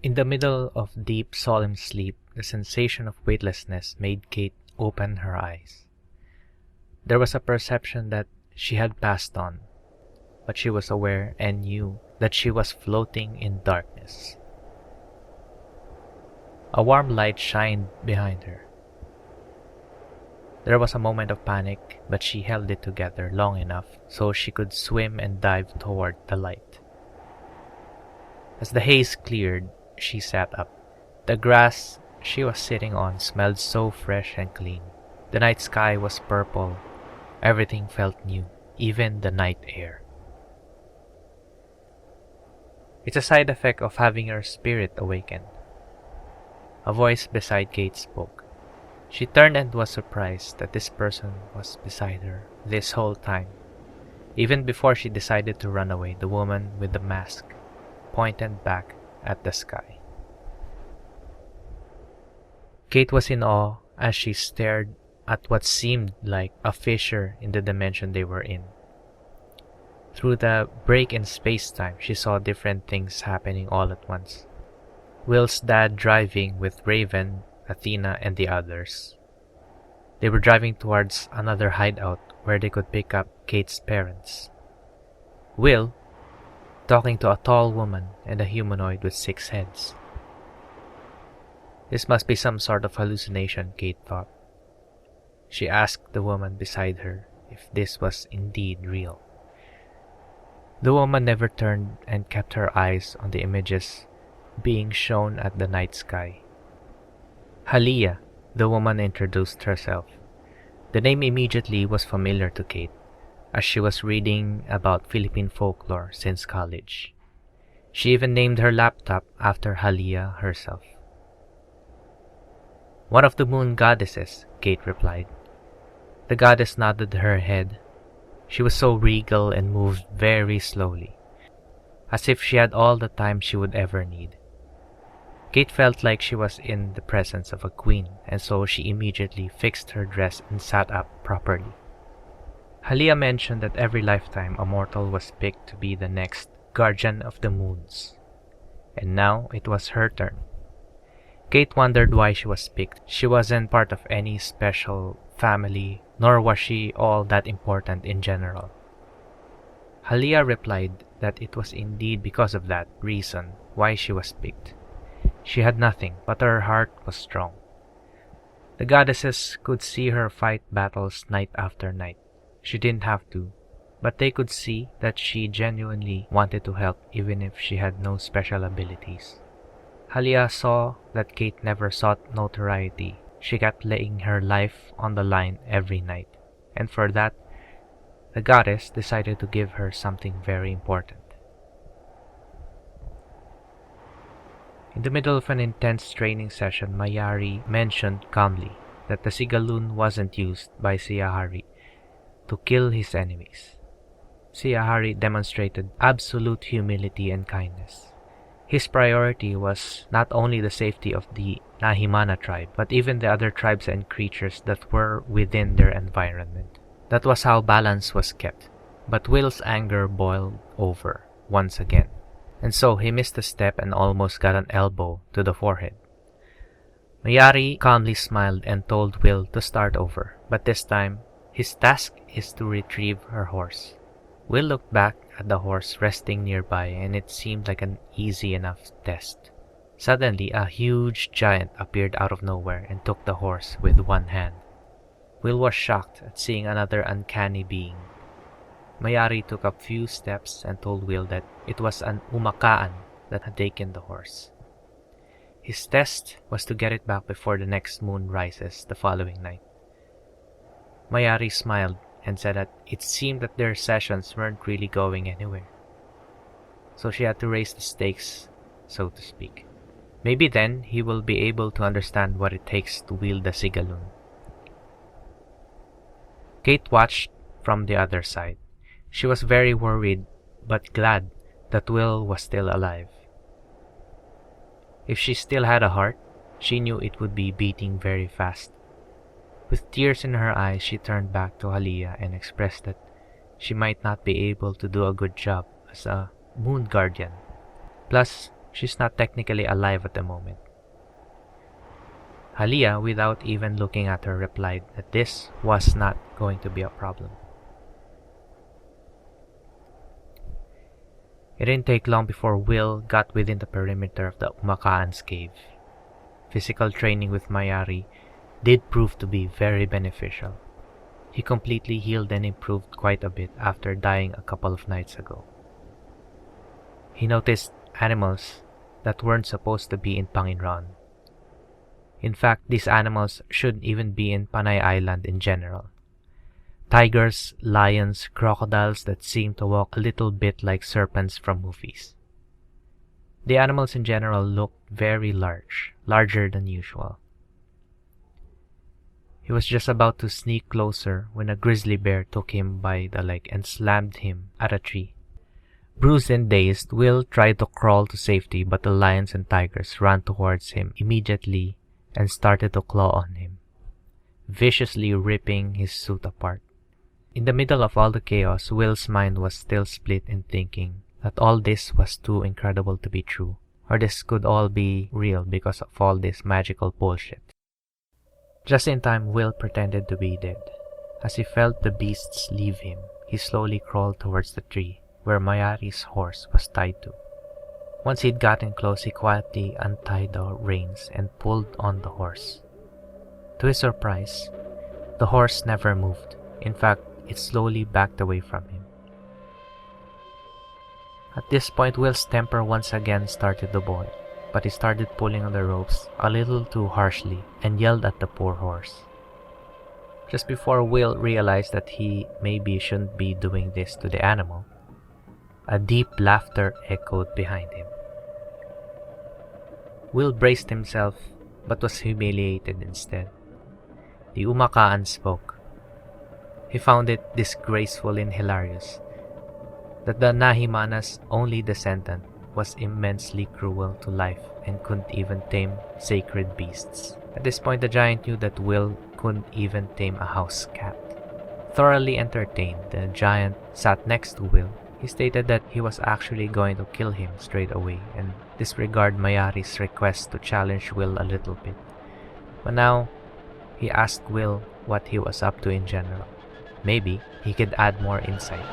In the middle of deep, solemn sleep, the sensation of weightlessness made Kate open her eyes. There was a perception that she had passed on, but she was aware and knew that she was floating in darkness. A warm light shined behind her. There was a moment of panic, but she held it together long enough so she could swim and dive toward the light. As the haze cleared, she sat up. The grass she was sitting on smelled so fresh and clean. The night sky was purple. Everything felt new, even the night air. It's a side effect of having your spirit awaken. A voice beside Kate spoke. She turned and was surprised that this person was beside her this whole time. Even before she decided to run away, the woman with the mask pointed back at the sky. Kate was in awe as she stared at what seemed like a fissure in the dimension they were in. Through the break in space-time, she saw different things happening all at once. Will's dad driving with Raven, Athena, and the others. They were driving towards another hideout where they could pick up Kate's parents. Will, talking to a tall woman and a humanoid with 6 heads. This must be some sort of hallucination, Kate thought. She asked the woman beside her if this was indeed real. The woman never turned and kept her eyes on the images being shown at the night sky. Halia, the woman introduced herself. The name immediately was familiar to Kate, as she was reading about Philippine folklore since college. She even named her laptop after Halia herself. One of the moon goddesses, Kate replied. The goddess nodded her head. She was so regal and moved very slowly, as if she had all the time she would ever need. Kate felt like she was in the presence of a queen, and so she immediately fixed her dress and sat up properly. Halia mentioned that every lifetime a mortal was picked to be the next guardian of the moons, and now it was her turn. Kate wondered why she was picked. She wasn't part of any special family, nor was she all that important in general. Halia replied that it was indeed because of that reason why she was picked. She had nothing, but her heart was strong. The goddesses could see her fight battles night after night. She didn't have to, but they could see that she genuinely wanted to help even if she had no special abilities. Halia saw that Kate never sought notoriety. She kept laying her life on the line every night, and for that, the goddess decided to give her something very important. In the middle of an intense training session, Mayari mentioned calmly that the Sigaloon wasn't used by Siyahari to kill his enemies. Siyahari demonstrated absolute humility and kindness. His priority was not only the safety of the Nahimana tribe, but even the other tribes and creatures that were within their environment. That was how balance was kept. But Will's anger boiled over once again, and so he missed a step and almost got an elbow to the forehead. Mayari calmly smiled and told Will to start over, but this time, his task is to retrieve her horse. Will looked back at the horse resting nearby, and it seemed like an easy enough test. Suddenly, a huge giant appeared out of nowhere and took the horse with one hand. Will was shocked at seeing another uncanny being. Mayari took a few steps and told Will that it was an umakaan that had taken the horse. His test was to get it back before the next moon rises the following night. Mayari smiled and said that it seemed that their sessions weren't really going anywhere. So she had to raise the stakes, so to speak. Maybe then he will be able to understand what it takes to wield the Sigaloon. Kate watched from the other side. She was very worried but glad that Will was still alive. If she still had a heart, she knew it would be beating very fast. With tears in her eyes, she turned back to Halia and expressed that she might not be able to do a good job as a moon guardian. Plus, She's not technically alive at the moment. Halia, without even looking at her, replied that this was not going to be a problem. It didn't take long before Will got within the perimeter of the Umakaan's cave. Physical training with Mayari did prove to be very beneficial. He completely healed and improved quite a bit after dying a couple of nights ago. He noticed animals that weren't supposed to be in Panginron. In fact, these animals shouldn't even be in Panay Island in general. Tigers, lions, crocodiles that seem to walk a little bit like serpents from movies. The animals in general looked very large, larger than usual. He was just about to sneak closer when a grizzly bear took him by the leg and slammed him at a tree. Bruised and dazed, Will tried to crawl to safety, but the lions and tigers ran towards him immediately and started to claw on him, viciously ripping his suit apart. In the middle of all the chaos, Will's mind was still split in thinking that all this was too incredible to be true, or this could all be real because of all this magical bullshit. Just in time, Will pretended to be dead. As he felt the beasts leave him, he slowly crawled towards the tree where Mayari's horse was tied to. Once he'd gotten close, he quietly untied the reins and pulled on the horse. To his surprise, the horse never moved. In fact, it slowly backed away from him. At this point, Will's temper once again started to boil, but he started pulling on the ropes a little too harshly and yelled at the poor horse. Just before Will realized that he maybe shouldn't be doing this to the animal, a deep laughter echoed behind him. Will braced himself, but was humiliated instead. The Umakaan spoke. He found it disgraceful and hilarious that the Nahimana's only descendant was immensely cruel to life and couldn't even tame sacred beasts. At this point, the giant knew that Will couldn't even tame a house cat. Thoroughly entertained, the giant sat next to Will. He stated that he was actually going to kill him straight away and disregard Mayari's request to challenge Will a little bit. But now, he asked Will what he was up to in general. Maybe he could add more insight.